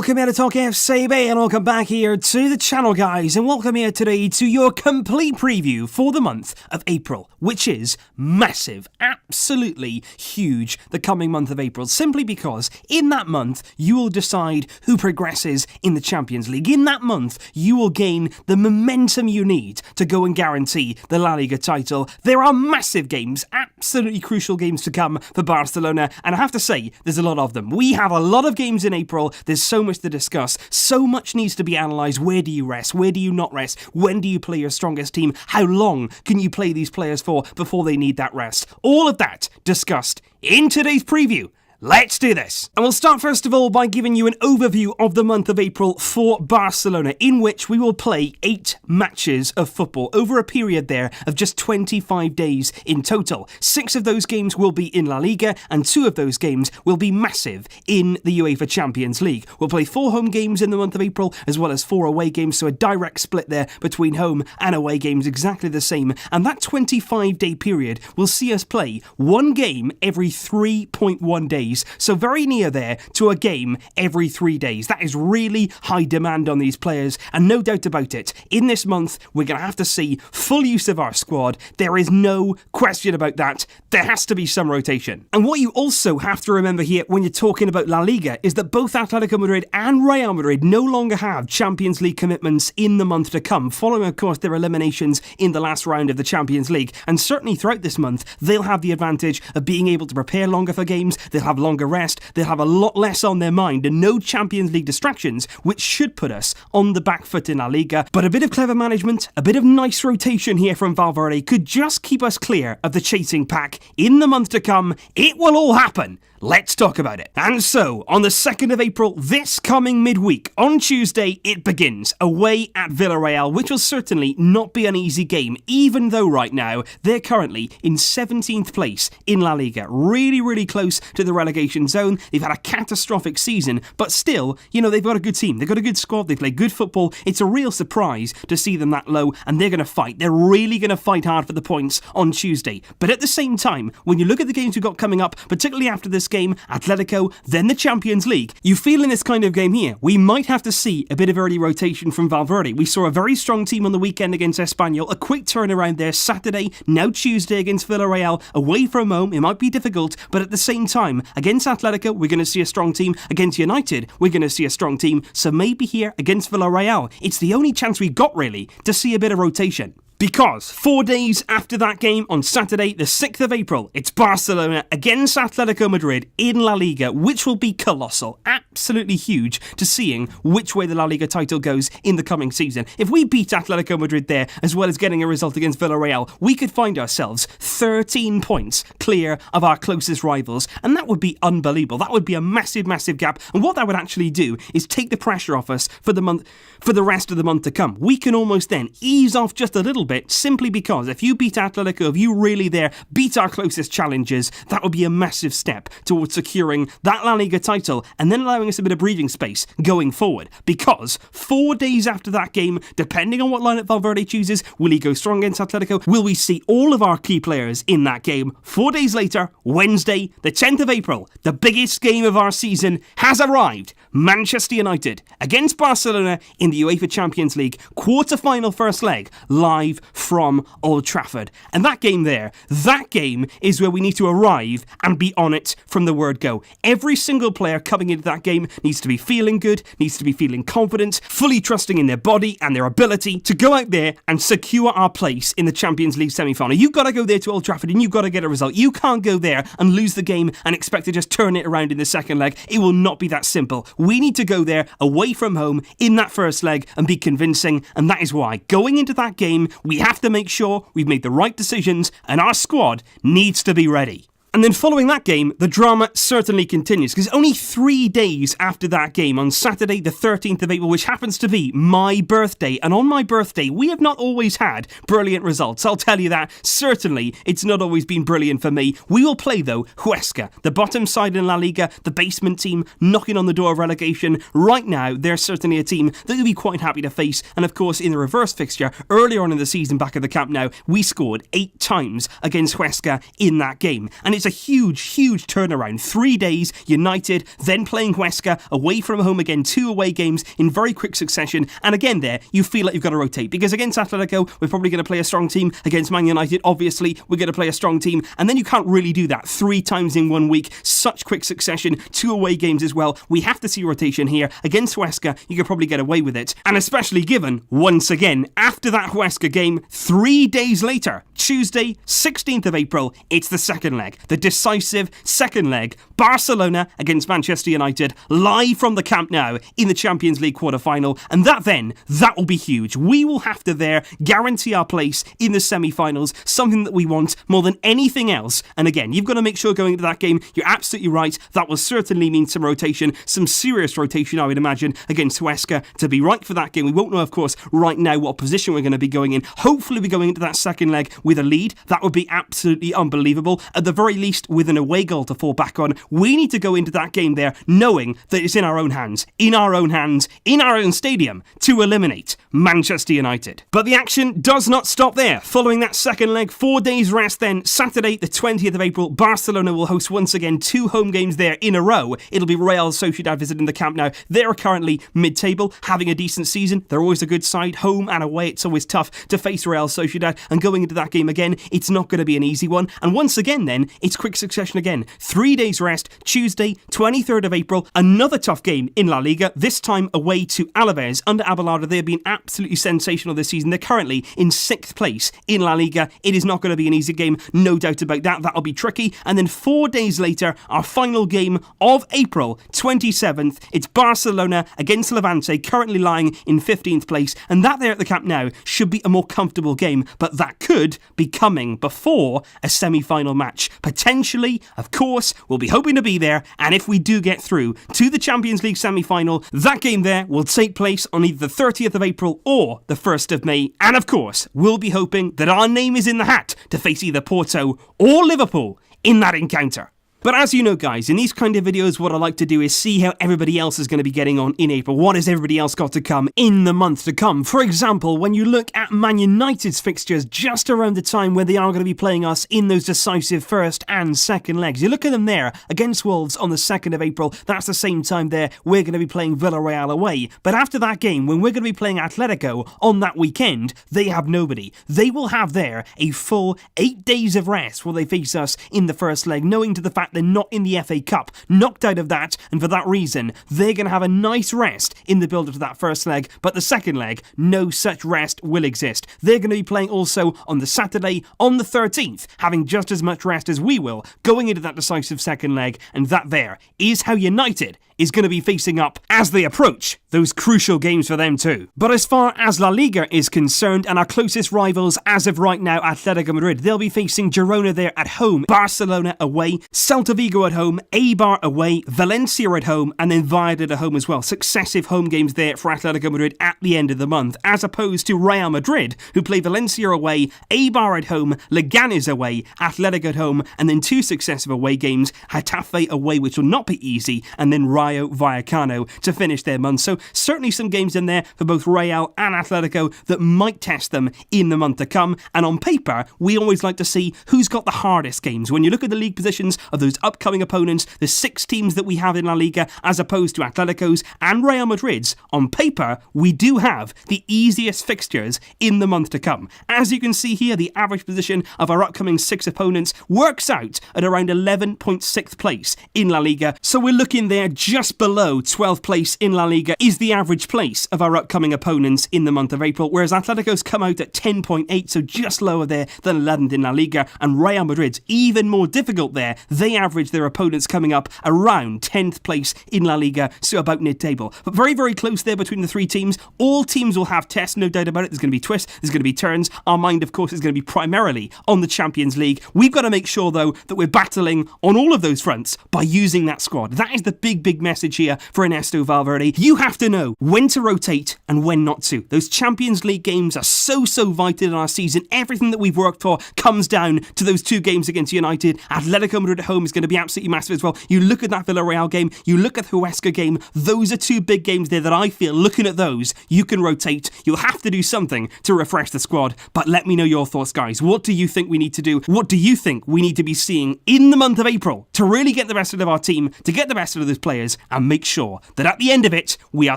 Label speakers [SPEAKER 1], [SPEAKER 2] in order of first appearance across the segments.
[SPEAKER 1] Welcome here to Talk FCB and welcome back here to the channel, guys, and welcome here today to your complete preview for the month of April, which is massive, absolutely huge, the coming month of April, simply because in that month you will decide who progresses in the Champions League. In that month you will gain the momentum you need to go and guarantee the La Liga title. There are massive games, absolutely crucial games to come for Barcelona, and I have to say, there's a lot of them. We have a lot of games in April. There's so much to discuss. So much needs to be analysed. Where do you rest? Where do you not rest? When do you play your strongest team? How long can you play these players for before they need that rest? All of that discussed in today's preview. Let's do this. And we'll start first of all by giving you an overview of the month of April for Barcelona, in which we will play 8 matches of football over a period there of just 25 days in total. 6 of those games will be in La Liga and 2 of those games will be massive in the UEFA Champions League. We'll play 4 home games in the month of April as well as 4 away games, so a direct split there between home and away games, exactly the same. And that 25-day period will see us play 1 game every 3.1 days. So very near there to a game every 3 days. That is really high demand on these players, and no doubt about it, in this month we're going to have to see full use of our squad. There is no question about that. There has to be some rotation. And what you also have to remember here when you're talking about La Liga is that both Atletico Madrid and Real Madrid no longer have Champions League commitments in the month to come, following of course their eliminations in the last round of the Champions League. And certainly throughout this month they'll have the advantage of being able to prepare longer for games. They'll have longer rest, they'll have a lot less on their mind and no Champions League distractions, which should put us on the back foot in La Liga. But a bit of clever management, a bit of nice rotation here from Valverde could just keep us clear of the chasing pack in the month to come. It will all happen. Let's talk about it. And so, on the 2nd of April, this coming midweek, on Tuesday, it begins away at Villarreal, which will certainly not be an easy game, even though right now they're currently in 17th place in La Liga. Really, really close to the relegation zone. They've had a catastrophic season, but still, you know, they've got a good team. They've got a good squad. They play good football. It's a real surprise to see them that low, and they're going to fight. They're really going to fight hard for the points on Tuesday. But at the same time, when you look at the games we've got coming up, particularly after this game, Atletico, then the Champions League, you feel in this kind of game here, we might have to see a bit of early rotation from Valverde. We saw a very strong team on the weekend against Espanyol, a quick turnaround there Saturday, now Tuesday against Villarreal, away from home. It might be difficult, but at the same time, against Atletico, we're going to see a strong team. Against United, we're going to see a strong team. So maybe here against Villarreal, it's the only chance we got really to see a bit of rotation. Because 4 days after that game on Saturday, the 6th of April, it's Barcelona against Atletico Madrid in La Liga, which will be colossal, absolutely huge to seeing which way the La Liga title goes in the coming season. If we beat Atletico Madrid there, as well as getting a result against Villarreal, we could find ourselves 13 points clear of our closest rivals, and that would be unbelievable. That would be a massive, massive gap, and what that would actually do is take the pressure off us for the rest of the month to come. We can almost then ease off just a little bit, simply because if you beat Atletico, if you really there beat our closest challengers, that would be a massive step towards securing that La Liga title and then allowing us a bit of breathing space going forward. Because 4 days after that game, depending on what lineup Valverde chooses, will he go strong against Atletico? Will we see all of our key players in that game? 4 days later, Wednesday, the 10th of April, the biggest game of our season has arrived. Manchester United against Barcelona in the UEFA Champions League quarter-final first leg, live from Old Trafford. And that game is where we need to arrive and be on it from the word go. Every single player coming into that game needs to be feeling good, needs to be feeling confident, fully trusting in their body and their ability to go out there and secure our place in the Champions League semi-final. You've got to go there to Old Trafford and you've got to get a result. You can't go there and lose the game and expect to just turn it around in the second leg. It will not be that simple. We need to go there away from home in that first leg and be convincing, and that is why going into that game we have to make sure we've made the right decisions and our squad needs to be ready. And then following that game, the drama certainly continues, because only 3 days after that game, on Saturday the 13th of April, which happens to be my birthday, and on my birthday, we have not always had brilliant results. I'll tell you that. Certainly, it's not always been brilliant for me. We will play, though, Huesca, the bottom side in La Liga, the basement team, knocking on the door of relegation. Right now, they're certainly a team that you'll be quite happy to face. And of course, in the reverse fixture, earlier on in the season back at the Camp Nou, we scored 8 times against Huesca in that game. And it's It's a huge turnaround. 3 days, United, then playing Huesca, away from home again, 2 away games in very quick succession. And again there, you feel like you've got to rotate, because against Atletico, we're probably going to play a strong team. Against Man United, obviously, we're going to play a strong team. And then you can't really do that 3 times in 1 week. Such quick succession, 2 away games as well. We have to see rotation here. Against Huesca, you could probably get away with it. And especially given, once again, after that Huesca game, 3 days later, Tuesday, 16th of April, it's the second leg. The decisive second leg. Barcelona against Manchester United, live from the Camp Nou in the Champions League quarter-final. And that will be huge. We will have to there guarantee our place in the semi-finals, something that we want more than anything else. And again, you've got to make sure going into that game, you're absolutely right, that will certainly mean some rotation, some serious rotation, I would imagine, against Huesca to be right for that game. We won't know, of course, right now what position we're going to be going in. Hopefully we're going into that second leg with a lead. That would be absolutely unbelievable. At the very least, with an away goal to fall back on. We need to go into that game there knowing that it's in our own hands, in our own stadium, to eliminate Manchester United. But the action does not stop there. Following that second leg, 4 days rest then, Saturday the 20th of April, Barcelona will host once again 2 home games there in a row. It'll be Real Sociedad visiting the Camp Nou. They're currently mid-table, having a decent season. They're always a good side, home and away. It's always tough to face Real Sociedad, and going into that game again, it's not going to be an easy one. And once again then, it's quick succession again. 3 days rest, Tuesday, 23rd of April, another tough game in La Liga, this time away to Alaves. Under Abelardo, they have been absolutely sensational this season. They're currently in 6th place in La Liga. It is not going to be an easy game, no doubt about that. That'll be tricky. And then 4 days later, our final game of April, 27th, it's Barcelona against Levante, currently lying in 15th place. And that there at the Camp Nou should be a more comfortable game, but that could be coming before a semi-final match. Potentially, of course, we'll be hoping to be there, and if we do get through to the Champions League semi-final, that game there will take place on either the 30th of April or the 1st of May, and of course, we'll be hoping that our name is in the hat to face either Porto or Liverpool in that encounter. But as you know, guys, in these kind of videos, what I like to do is see how everybody else is going to be getting on in April. What has everybody else got to come in the month to come? For example, when you look at Man United's fixtures just around the time where they are going to be playing us in those decisive first and second legs. You look at them there against Wolves on the 2nd of April. That's the same time there we're going to be playing Villarreal away. But after that game, when we're going to be playing Atletico on that weekend, they have nobody. They will have there a full 8 days of rest while they face us in the first leg, knowing to the fact they're not in the FA Cup, knocked out of that, and for that reason, they're going to have a nice rest in the build-up to that first leg, but the second leg, no such rest will exist. They're going to be playing also on the Saturday, on the 13th, having just as much rest as we will, going into that decisive second leg, and that there is how United is going to be facing up as they approach those crucial games for them too. But as far as La Liga is concerned, and our closest rivals as of right now, Atletico Madrid, they'll be facing Girona there at home, Barcelona away, Celta Vigo at home, Eibar away, Valencia at home, and then Valladolid at home as well. Successive home games there for Atletico Madrid at the end of the month, as opposed to Real Madrid, who play Valencia away, Eibar at home, Leganes away, Athletic at home, and then 2 successive away games, Getafe away, which will not be easy, and then Rayo Vallecano to finish their month. So certainly some games in there for both Real and Atletico that might test them in the month to come. And on paper, we always like to see who's got the hardest games. When you look at the league positions of those upcoming opponents, the 6 teams that we have in La Liga, as opposed to Atletico's and Real Madrid's, on paper, we do have the easiest fixtures in the month to come. As you can see here, the average position of our upcoming 6 opponents works out at around 11.6th place in La Liga. So we're looking there just below 12th place in La Liga is the average place of our upcoming opponents in the month of April, whereas Atletico's come out at 10.8, so just lower there than 11th in La Liga, and Real Madrid's even more difficult there. They average their opponents coming up around 10th place in La Liga, so about mid-table. But very, very close there between the 3 teams. All teams will have tests, no doubt about it. There's going to be twists, there's going to be turns. Our mind, of course, is going to be primarily on the Champions League. We've got to make sure, though, that we're battling on all of those fronts by using that squad. That is the big message here for Ernesto Valverde. You have to know when to rotate and when not to. Those Champions League games are so vital in our season. Everything that we've worked for comes down to those 2 games against United. Atletico Madrid at home is going to be absolutely massive as well. You look at that Villarreal game, you look at the Huesca game, those are 2 big games there that I feel, looking at those, you can rotate. You'll have to do something to refresh the squad, but let me know your thoughts, guys. What do you think we need to do? What do you think we need to be seeing in the month of April to really get the best out of our team, to get the best out of those players, and make sure that at the end of it, we are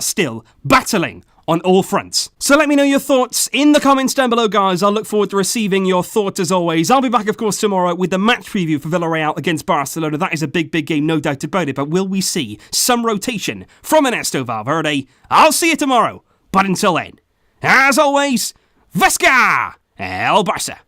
[SPEAKER 1] still battling on all fronts? So let me know your thoughts in the comments down below, guys. I'll look forward to receiving your thoughts as always. I'll be back, of course, tomorrow with the match preview for Villarreal against Barcelona. That is a big game, no doubt about it. But will we see some rotation from Ernesto Valverde? I'll see you tomorrow. But until then, as always, Vesca El Barça.